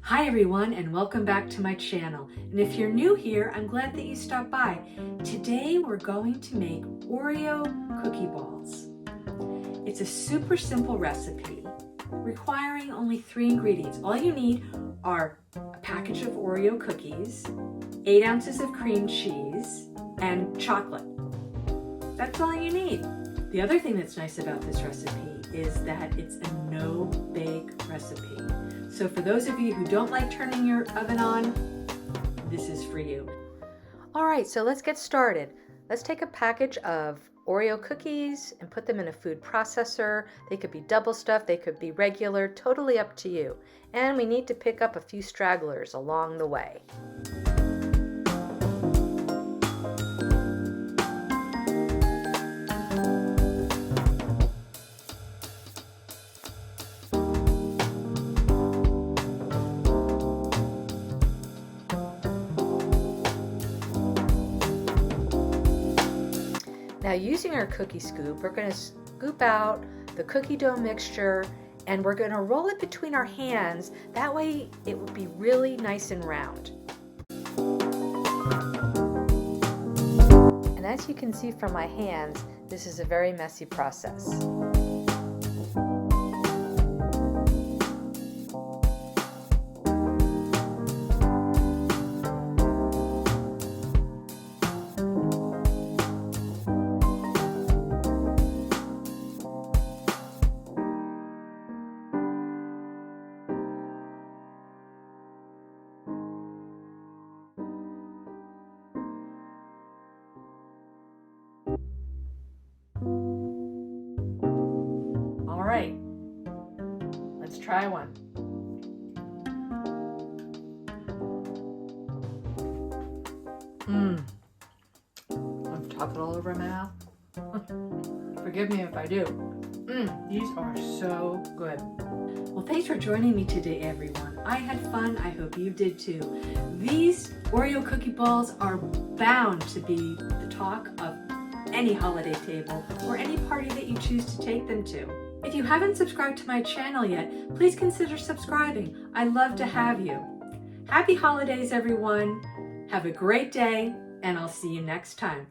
Hi everyone, and welcome back to my channel. And if you're new here, I'm glad that you stopped by. Today we're going to make Oreo Cookie Balls. It's a super simple recipe requiring only 3 ingredients. All you need are a package of Oreo cookies, 8 ounces of cream cheese, and chocolate. That's all you need. The other thing that's nice about this recipe is that it's a no-bake recipe. So for those of you who don't like turning your oven on, this is for you. All right, so let's get started. Let's take a package of Oreo cookies and put them in a food processor. They could be double stuffed, they could be regular, totally up to you. And we need to pick up a few stragglers along the way. Now using our cookie scoop, we're going to scoop out the cookie dough mixture and we're going to roll it between our hands. That way it will be really nice and round. And as you can see from my hands, this is a very messy process. All right, let's try one. I've chocolate all over my mouth. Forgive me if I do. These are so good. Well, thanks for joining me today, everyone. I had fun. I hope you did too. These Oreo cookie balls are bound to be the talk of any holiday table or any party that you choose to take them to. If you haven't subscribed to my channel yet, please consider subscribing. I'd love to have you. Happy holidays, everyone. Have a great day, and I'll see you next time.